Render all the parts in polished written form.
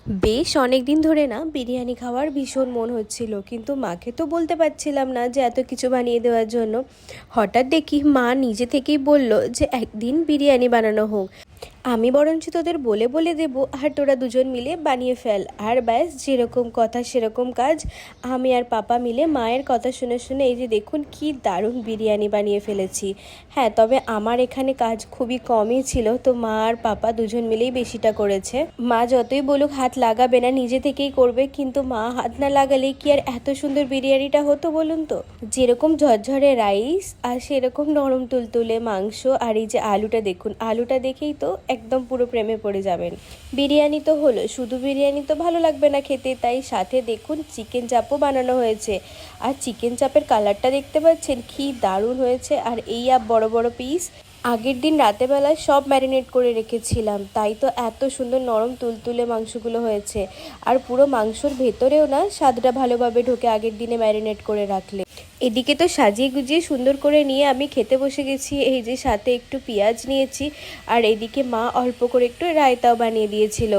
বেশ অনেকদিন ধরে না বিরিয়ানি খাওয়ার ভীষণ মন হচ্ছিল, কিন্তু মাকে তো বলতে পারছিলাম না যে এত কিছু বানিয়ে দেওয়ার জন্য। হঠাৎ দেখি মা নিজে থেকেই বলল যে একদিন বিরিয়ানি বানানো হোক। আমি বরঞ্চ তোদের বলে বলে দেবো, আর তোরা দুজন মিলে বানিয়ে ফেল। আর ব্যাস, যেরকম কথা সেরকম কাজ। আমি আর পাপা মিলে মায়ের কথা শুনে শুনে এই যে দেখুন কি দারুণ বিরিয়ানি বানিয়ে ফেলেছি। হ্যাঁ, তবে আমার এখানে কাজ খুবই কমই ছিল, তো মা আর পাপা দুজন মিলেই বেশিটা করেছে। মা যতই বলুক হাত লাগাবে না, নিজে থেকেই করবে, কিন্তু মা হাত না লাগালে কি আর এত সুন্দর বিরিয়ানিটা হতো বলুন তো। যেরকম ঝরঝরে রাইস আর সেরকম নরম তুলতুলে মাংস, আর এই যে আলুটা দেখুন, আলুটা দেখেই তো একদম পুরো প্রেমে পড়ে যাবেন। বিরিয়ানি তো হলো, শুধু বিরিয়ানি তো ভালো লাগবে না খেতে, তাই সাথে দেখুন চিকেন চাপও বানানো হয়েছে। আর চিকেন চাপের কালারটা দেখতে পাচ্ছেন কি দারুণ হয়েছে। আর এই বড় বড় পিস আগের দিন রাতেবেলায় সব ম্যারিনেট করে রেখেছিলাম, তাই তো এত সুন্দর নরম তুলতুলে মাংসগুলো হয়েছে। আর পুরো মাংসর ভেতরেও না স্বাদটা ভালোভাবে ঢোকে আগের দিনে ম্যারিনেট করে রাখলে। এদিকে তো সাজিয়ে গুজিয়ে সুন্দর করে নিয়ে আমি খেতে বসে গেছি। এই যে সাথে একটু পেঁয়াজ নিয়েছি, আর এদিকে মা অল্প করে একটু রায়তাও বানিয়ে দিয়েছিল।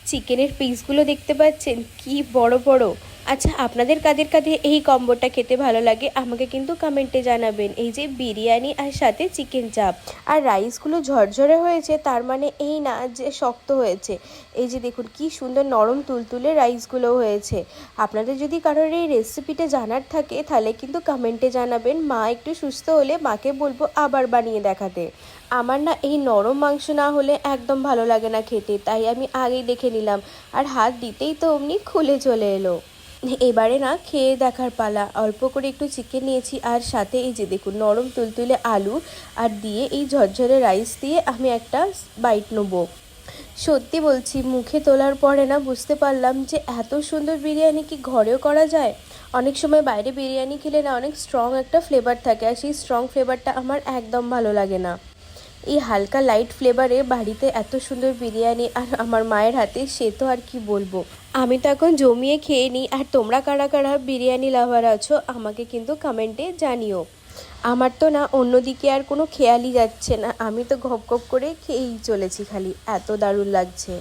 চিকেনের পিসগুলো দেখতে পাচ্ছেন কি বড় বড়। আচ্ছা, আপনাদের কাদের কাদের এই কম্বোটা খেতে ভালো লাগে আমাকে কিন্তু কমেন্টে জানাবেন। এই যে বিরিয়ানি আর সাথে চিকেন চাপ, আর রাইসগুলো ঝরঝরে হয়েছে তার মানে এই না যে শক্ত হয়েছে। এই যে দেখুন কি সুন্দর নরম তুলতুলে রাইসগুলো হয়েছে। আপনাদের যদি কারোর এই রেসিপিটা জানার থাকে তাহলে কিন্তু কমেন্টে জানাবেন। মা একটু সুস্থ হলে মাকে বলবো আবার বানিয়ে দেখাতে। আমার না এই নরম মাংস না হলে একদম ভালো লাগে না খেতে, তাই আমি আগেই দেখে নিলাম। আর হাত দিতেই তো অমনি খুলে চলে এলো। এবারে না খেয়ে দেখার পালা। অল্প করে একটু চিকেন নিয়েছি, আর সাথে এই যে দেখুন নরম তুলতুলে আলু, আর দিয়ে এই ঝরঝরে রাইস দিয়ে আমি একটা বাইট নেবো। সত্যি বলছি, মুখে তোলার পরে না বুঝতে পারলাম যে এত সুন্দর বিরিয়ানি কি ঘরেও করা যায়। অনেক সময় বাইরে বিরিয়ানি খেলে না অনেক স্ট্রং একটা ফ্লেভার থাকে, আর সেই স্ট্রং ফ্লেভারটা আমার একদম ভালো লাগে না। এই হালকা লাইট ফ্লেভারে বাড়িতে এত সুন্দর বিরিয়ানি আর আমার মায়ের হাতে, সে তো আর কি বলবো। আমি তো এখন জমিয়ে খেয়ে নিই। আর তোমরা কারা কারা বিরিয়ানি লাভার আছো আমাকে কিন্তু কমেন্টে জানিও। আমার তো না অন্যদিকে আর কোনো খেয়ালই যাচ্ছে না, আমি তো গপ গপ করে খেয়েই চলেছি খালি, এত দারুণ লাগছে।